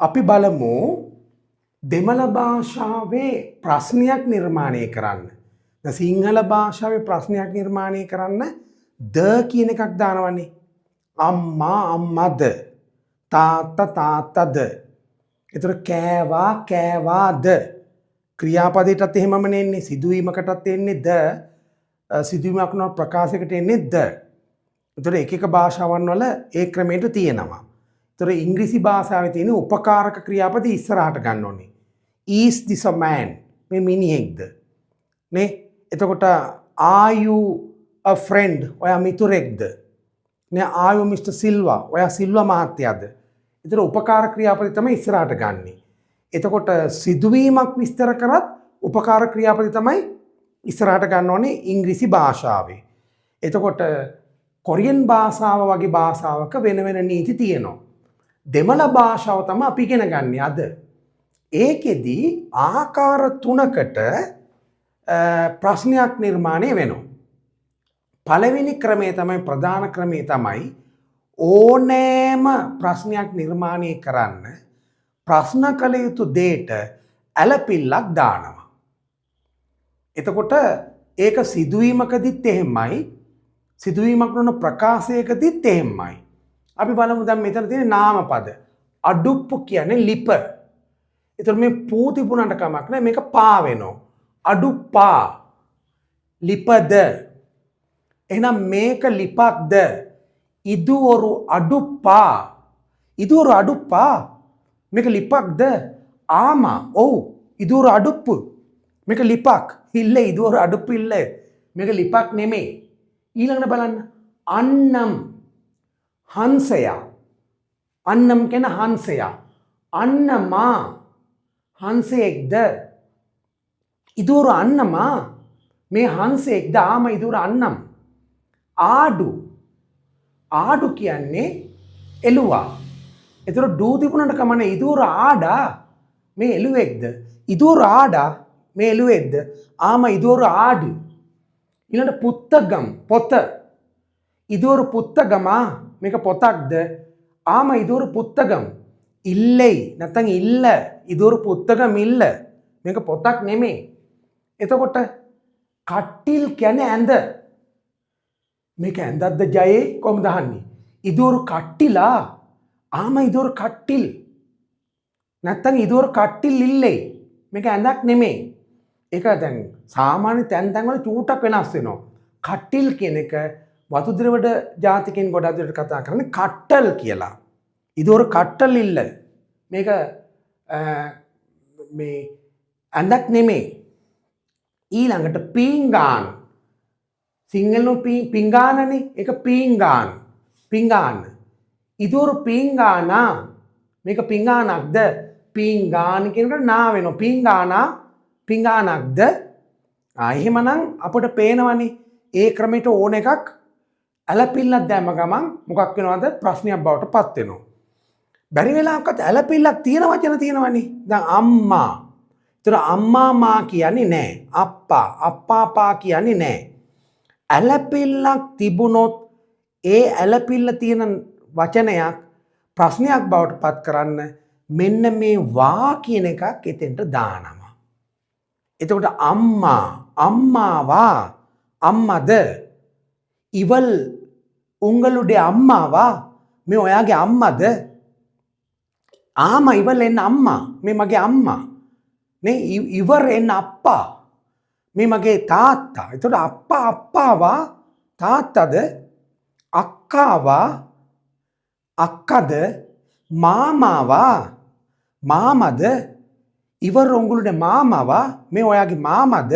අපි බලමු දෙමළ භාෂාවේ ප්‍රශ්නයක් නිර්මාණය කරන්න. දැන් සිංහල භාෂාවේ ප්‍රශ්නයක් නිර්මාණය කරන්න ද කියන එකක් දානවනේ. අම්මා අම්මද, තාත්තා තාත්තද. ඒතර කෑවා කෑවාද. ක්‍රියාපදයටත් එහෙමම නෙන්නේ, සිදුවීමකටත් එන්නේ ද, සිදුවීමක් නෝ ප්‍රකාශයකට එන්නේ ද. ඒතර එක එක භාෂාවන් වල ඒ ක්‍රමයට තියෙනවා. ඒතර ඉංග්‍රීසි භාෂාවේ තියෙන උපකාරක ක්‍රියාපද ඉස්සරහට ගන්න ඕනේ. Is this a man? මේ මිනිහෙක්ද? නේ? එතකොට are you a friend? ඔයා මිතුරෙක්ද? නේ are you Mr. Silva? ඔයා සිල්වා මහත්තයාද? ඒතර උපකාර ක්‍රියාපද තමයි ඉස්සරහට ගන්නෙ. එතකොට සිදුවීමක් විස්තර කරත් උපකාර ක්‍රියාපද තමයි ඉස්සරහට ගන්න ඕනේ ඉංග්‍රීසි භාෂාවේ. එතකොට කොරියන් භාෂාව වගේ භාෂාවක වෙන වෙන නීති තියෙනවා. දෙමළ භාෂාව තමයි අපි ඉගෙන ගන්න අද. ඒකෙදි ආකාර තුනකට ප්‍රශ්නයක් නිර්මාණය වෙනවා. පළවෙනි ක්‍රමය තමයි ප්‍රධාන ක්‍රමය තමයි ඕනෑම ප්‍රශ්නයක් නිර්මාණය කරන්න ප්‍රශ්න කළ යුතු දෙයට ඇලපිල්ලක් දානවා. එතකොට ඒක සිදුවීමකදීත් එහෙමයි, සිදුවීමක් නොවන ප්‍රකාශයකදීත් එහෙමයි. අපි බලමු දැන් මෙතන තියෙන නාමපද. අඩුප්පු කියන්නේ ලිප. ඒතර මේ පූ තිබුණාට කමක් නැහැ, මේක පා වෙනවා. අඩුප්පා. ලිපද. එහෙනම් මේක ලිපක්ද? ඉදුවරු අඩුප්පා. ඉදුවරු අඩුප්පා. මේක ලිපක්ද? ආමා. ඔව්. ඉදුවරු අඩුප්පු. මේක ලිපක්. ඉල්ල ඉදුවරු අඩුප්පු ඉල්ල. මේක ලිපක් නෙමෙයි. ඊළඟට බලන්න. අන්නම්. හංසයා. අන්නම් කියන හංසයා. අන්නමා. හංසයෙක්ද? ඉදුවරු අන්නමා. මේ හංසයෙක්ද? ආම ඉදුවරු අන්නම්. ආඩු. ආඩු කියන්නේ එළුවා. එතකොට ඩූ තිබුණාට කමන්නේ ඉදුවරු ආඩා. මේ එළුවෙක්ද? ඉදුවරු ආඩා. මේ එළුවෙක්ද? ආම ඉදුවරු ආඩු. ඊළඟට පුත්තගම් පොත. ඉදුවරු පුත්තගමා. මේක පොතක්ද? ආම ඉදුවරු පුත්තගම්. ඉල්ලෙයි නැත්නම් ඉල්ල. ඉදුවරු පුත්තගම් ඉල්ල. මේක පොතක් නෙමෙයි. එතකොට කට්ටිල් කියන්නේ ඇඳ. මේක ඇඳක්ද ජයේ කොහොමද අහන්නේ? ඉදුවරු කට්ටිලා. ආම ඉදුවරු කට්ටිල්. නැත්නම් ඉදුවරු කට්ටිල් ඉල්ලෙයි. මේක ඇඳක් නෙමෙයි. ඒක දැන් සාමාන්‍ය තැන් වල චූටක් වෙනස් වෙනවා. කට්ටිල් කියන එක වතුදිරවඩ ජාතිකයන් ගොඩක් දුරට කතා කරන්නේ කට්ටල් කියලා. ඉදුවරු කට්ටල් ඉල්ල. මේක මේ ඇඳක් නෙමෙයි. ඊළඟට පීංගාන්. සිංහලෙන් පිංගානනේ. ඒක පීංගාන්. පිංගාන. ඉදුවරු පීංගානා. මේක පිංගානක්ද? පීංගාන කියනකොට නා වෙනවා. පීංගානා පිංගානක්ද? එහෙමනම් අපිට පේනවනේ ඒ ක්‍රමයට ඕන එකක් ඇලපිල්ලක් දැම්ම ගමන් මොකක් වෙනවද? ප්‍රශ්නයක් බවට පත් වෙනවා. බැරි වෙලාවකත් ඇලපිල්ලක් තියෙන වචන තියෙනවනේ. දැන් අම්මා. ඒතර අම්මා මා කියන්නේ නැහැ. අප්පා අප්පාපා කියන්නේ නැහැ. ඇලපිල්ලක් තිබුණොත් ඒ ඇලපිල්ල තියෙන වචනයක් ප්‍රශ්නයක් බවට පත් කරන්න මෙන්න මේ වා කියන එකක් එතෙන්ට දානවා. එතකොට අම්මා අම්මාවා අම්මද. ඉවල් උංගලුඩේ අම්මාවා මේ ඔයාගේ අම්මද. ආම ඉවල් එන්න අම්මා මේ මගේ අම්මා. නේ ඉවර එන්න අප්පා මේ මගේ තාත්තා. එතකොට අප්පා අප්පාවා තාත්තද. අක්කාවා අක්කද. මාමාවා මාමද. ඉවර උංගලුඩේ මාමාවා මේ ඔයාගේ මාමද.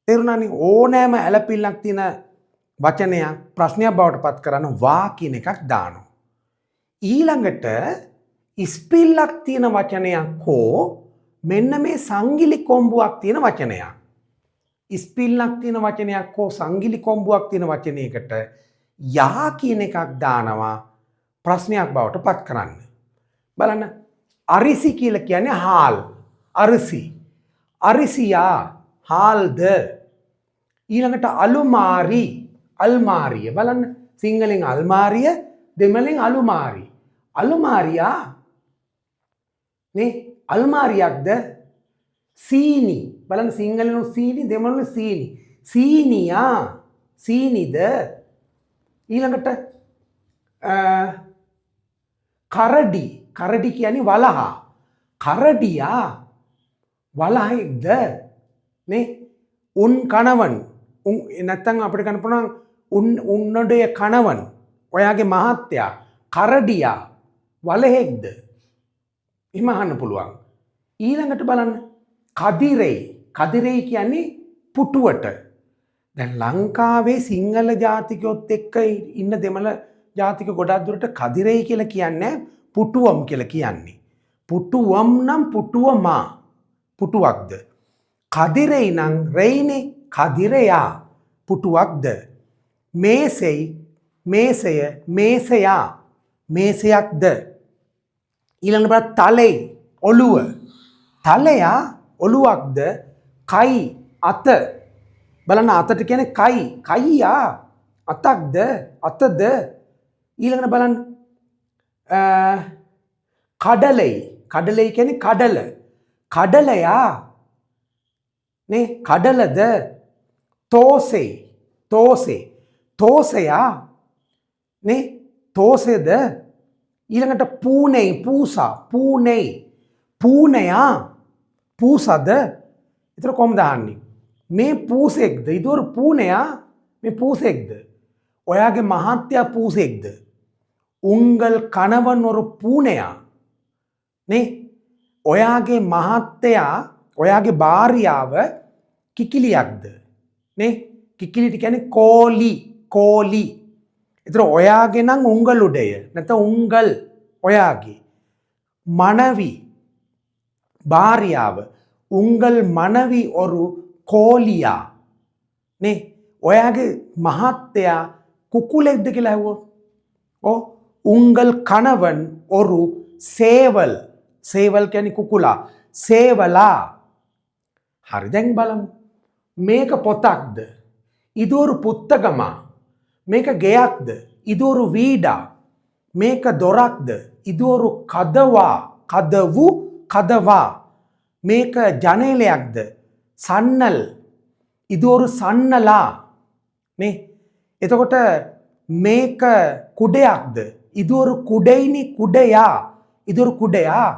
තේරුණානේ? ඕනෑම ඇලපිල්ලක් තියෙන වචනයක් ප්‍රශ්නයක් බවට පත් කරන වා කියන එකක් දානවා. ඊළඟට ඉස්පිල්ලක් තියෙන වචනයක් හෝ මෙන්න මේ සංගිලි කොම්බුවක් තියෙන වචනයක්. ඉස්පිල්ලක් තියෙන වචනයක් හෝ සංගිලි කොම්බුවක් තියෙන වචනයකට යා කියන එකක් දානවා ප්‍රශ්නයක් බවට පත් කරන්න. බලන්න. අරිසි කියලා කියන්නේ හාල්. අරිසි. අරිසියා හාල්ද. ඊළඟට අලුමාරි. අල්මාරිය. බලන්න. සිංහලෙන් අල්මාරිය, දෙමළෙන් අලුමාරි. අලුමාරියා නේ අල්මාරියක්ද සීනි බලන්න සිංහලෙන් සීනි දෙමළෙන් සීනි සීනියා සීනිද ඊළඟට කරඩි කරඩි කියන්නේ වලහා කරඩියා වලහෙක්ද නේ උන් කණවන් නැත්තම් අපිට ගන්න පුළුවන් උන්නඩේ කණවන් ඔයාගේ මහත්තයා කරඩියා වලහෙක්ද එහෙම අහන්න පුළුවන් ඊළඟට බලන්න කදිරෙයි කියන්නේ පුටුවට දැන් ලංකාවේ සිංහල ජාතිකයොත් එක්ක ඉන්න දෙමළ ජාතික ගොඩක් දුරට කදිරෙයි කියලා කියන්නේ පුටුවම් කියලා කියන්නේ පුටුවම් නම් පුටුවමා පුටුවක්ද කදිරෙයි නම් රෙයිනේ කදිරයා පුටුවක්ද මේසෙයි මේසය මේසයා මේසයක්ද ඊළඟට බලන්න තලෙයි ඔළුව තලයා ඔළුවක්ද කයි අත බලන්න අතට කියන්නේ කයියා අතක්ද අතද ඊළඟට බලන්න කඩලෙයි කියන්නේ කඩලයා නේ කඩලද තෝසෙයා නේ තෝසෙද ඊළඟට පූනයා පූසද එතන කොහොමද අහන්නේ මේ පූසෙක්ද ඉදොර පූනයා මේ පූසෙක්ද ඔයාගේ මහත්තයා පූසෙක්ද උංගල් කණවන් ஒரு පූනයා නේ ඔයාගේ මහත්තයා ඔයාගේ භාර්යාව කිකිලියක්ද නේ කිකිලිට කියන්නේ කෝලි එතන ඔයාගේ නම් උංගලුඩය නැත්නම් උංගල් ඔයාගේ මනවි භාර්යාව උංගල් මනවි ஒரு කෝලියා නේ ඔයාගේ මහත්තයා කුකුලෙක්ද කියලා ඇහුවොත් උංගල් කණවන් ஒரு සේවල් කියන්නේ කුකුලා සේවලා හරි දැන් බලමු මේක පොතක්ද ඉදොරු පුත්තකමා මේක ගෙයක්ද ඉදොරු වීඩා මේක දොරක්ද ඉදොරු කදවා මේක ජනේලයක්ද සන්නල් ඉදොරු සන්නලා නේ එතකොට මේක කුඩයක්ද ඉදොරු කුඩයිනි කුඩයා ඉදොරු කුඩයා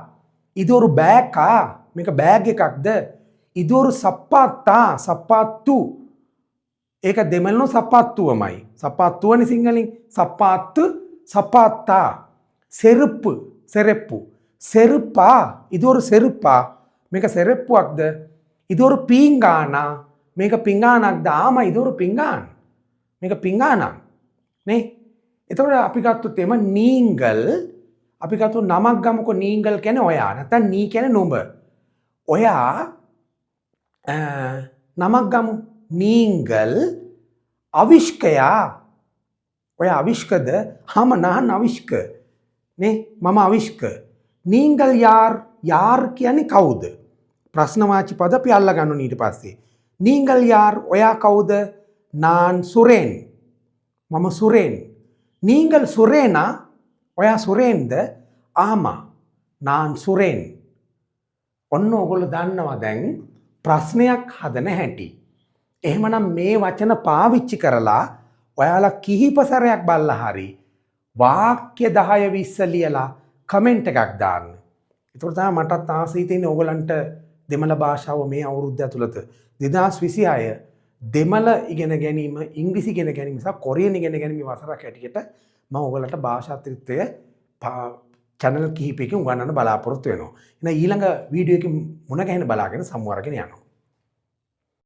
ඉදොරු බෑකා මේක බෑග් එකක්ද ඉදොරු සප්පාත්තු ඒක දෙමළනෝ සප්පාත්තුවමයි සප්පාත්තුවනේ සිංහලෙන් සප්පාත්තා සෙරෙප්පු செருப்பா இது ஒரு செருப்பா මේක සෙරෙප්පුවක්ද இது ஒரு පීංගානා මේක පිංගානක්ද ආම இது ஒரு පිංගාන මේක පිංගානක් නේ එතකොට අපි ගත්තොත් එම නීංගල් අපි ගත්තොත් නමක් ගමුකෝ නීංගල් කියන්නේ ඔයා නැත්නම් නී කියන්නේ නුඹ ඔයා නමක් ගමු නීංගල් අවිෂ්කයා ඔයා අවිෂ්කද හම නහන් අවිෂ්ක නේ මම අවිෂ්ක නීංගල් යාර් කියන්නේ කවුද ප්‍රශ්නවාචි පද අපි අල්ල ගන්න ඊට පස්සේ නීංගල් යාර් ඔයා කවුද නාන් සුරේන් මම සුරේන් නීංගල් සුරේනා ඔයා සුරේන්ද ආමා නාන් සුරේන් ඔන්න ඔයගොල්ලෝ දන්නවා දැන් ප්‍රශ්නයක් හදන හැටි එහෙමනම් මේ වචන පාවිච්චි කරලා ඔයාලා කිහිප සැරයක් බලලා හරි වාක්‍ය 10 20 ලියලා කමෙන්ට් එකක් දාන්න. ඒකට තමයි මටත් ආසයි තියෙන්නේ ඕගලන්ට දෙමළ භාෂාව මේ අවුරුද්ද ඇතුළත 2026 දෙමළ ඉගෙන ගැනීම ඉංග්‍රීසි ඉගෙන ගැනීම සහ කොරියන් ඉගෙන ගැනීම වසරක් හැටියට මම ඕගලන්ට භාෂාත්‍රිත්වය channel කිහිපයකින් උගන්වන්න බලාපොරොත්තු වෙනවා. එහෙනම් ඊළඟ වීඩියෝ එකකින් මුණ ගැහෙන බලාගෙන සමුවරගෙන යනවා.